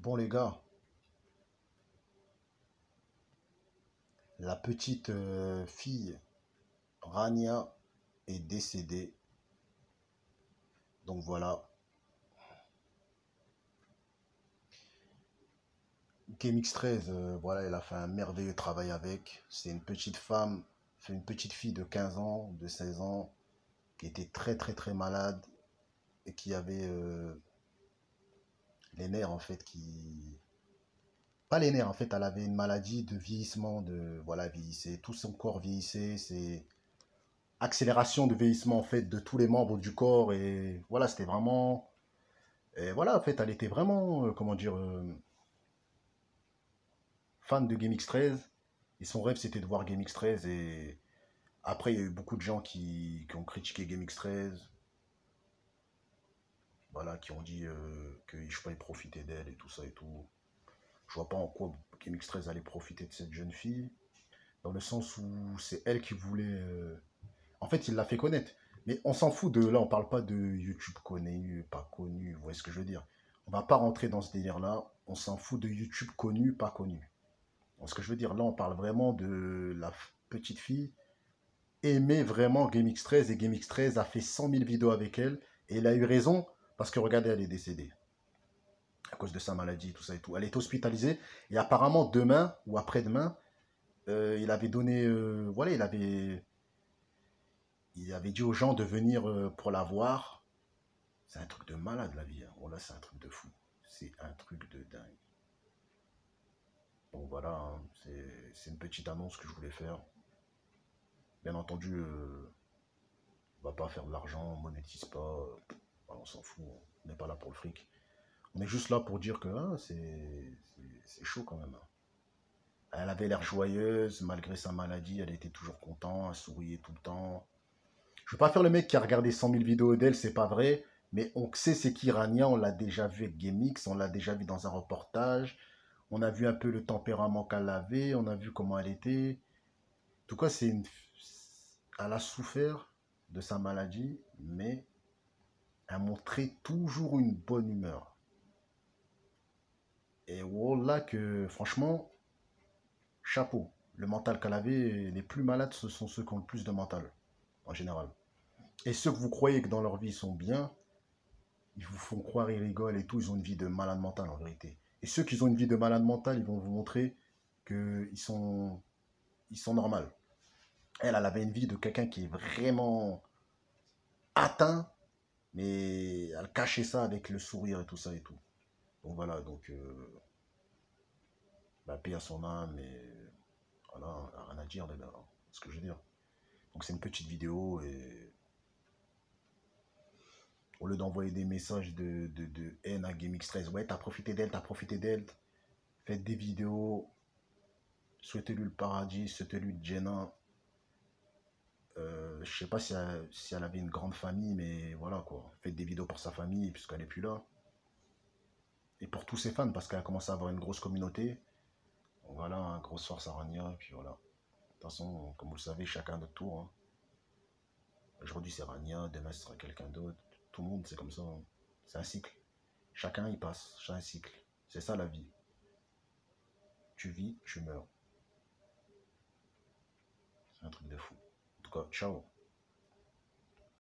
Bon les gars, la petite fille Rania est décédée. Donc voilà, GameX13, voilà, elle a fait un merveilleux travail avec. C'est une petite femme, c'est une petite fille de 15 ans, de 16 ans, qui était très malade et qui avait les nerfs en fait qui... Pas les nerfs en fait, elle avait une maladie de vieillissement, de... Voilà, vieillissait, tout son corps vieillissait, c'est accélération de vieillissement en fait de tous les membres du corps et voilà, c'était vraiment... Et voilà, en fait, elle était vraiment, comment dire, fan de GameX13 et son rêve c'était de voir GameX13 et après il y a eu beaucoup de gens qui ont critiqué GameX13, voilà, qui ont dit que je peux pas y profiter d'elle et tout ça et tout. Je vois pas en quoi GameX13 allait profiter de cette jeune fille, dans le sens où c'est elle qui voulait... En fait, il l'a fait connaître. Mais on s'en fout de... Là, on parle pas de YouTube connu, pas connu, vous voyez ce que je veux dire. On va pas rentrer dans ce délire-là. On s'en fout de YouTube connu, pas connu. Ce que je veux dire, là, on parle vraiment de la petite fille aimait vraiment GameX13 et GameX13 a fait 100 000 vidéos avec elle et elle a eu raison parce que regardez, elle est décédée à cause de sa maladie, tout ça et tout. Elle est hospitalisée et apparemment demain ou après-demain, il avait donné, voilà, il avait dit aux gens de venir pour la voir. C'est un truc de malade la vie. Hein. Oh là, c'est un truc de fou. C'est un truc de dingue. Donc voilà, hein, c'est une petite annonce que je voulais faire. Bien entendu, on va pas faire de l'argent, on monétise pas. Voilà, on s'en fout. On n'est pas là pour le fric. On est juste là pour dire que hein, c'est chaud quand même. Hein. Elle avait l'air joyeuse, malgré sa maladie, elle était toujours contente, elle souriait tout le temps. Je ne veux pas faire le mec qui a regardé 100 000 vidéos d'elle, c'est pas vrai. Mais on sait c'est qui Rania, on l'a déjà vu avec GameX, on l'a déjà vu dans un reportage. On a vu un peu le tempérament qu'elle avait, on a vu comment elle était. En tout cas, elle a souffert de sa maladie, mais elle montrait toujours une bonne humeur. Et voilà que, franchement, chapeau. Le mental qu'elle avait, les plus malades, ce sont ceux qui ont le plus de mental, en général. Et ceux que vous croyez que dans leur vie ils sont bien, ils vous font croire, ils rigolent et tout, ils ont une vie de malade mental en vérité. Et ceux qui ont une vie de malade mental, ils vont vous montrer ils sont normaux. Elle avait une vie de quelqu'un qui est vraiment atteint, mais elle cachait ça avec le sourire et tout ça et tout. Donc voilà, donc la paix à son âme, et voilà, rien à dire, les gars, hein, c'est ce que je veux dire. Donc c'est une petite vidéo et au lieu d'envoyer des messages de haine à GameX13, ouais, t'as profité d'elle, faites des vidéos, souhaitez-lui le paradis, souhaitez-lui Jenna. Je sais pas si elle avait une grande famille, mais voilà quoi. Faites des vidéos pour sa famille, puisqu'elle est plus là. Et pour tous ses fans, parce qu'elle a commencé à avoir une grosse communauté. Donc voilà, hein, grosse force à Rania, et puis voilà. De toute façon, comme vous le savez, chacun notre tour. Hein. Aujourd'hui c'est Rania, demain ce sera quelqu'un d'autre. Tout le monde, c'est comme ça. Hein. C'est un cycle. Chacun y passe, c'est un cycle. C'est ça la vie. Tu vis, tu meurs. C'est un truc de fou. En tout cas, ciao.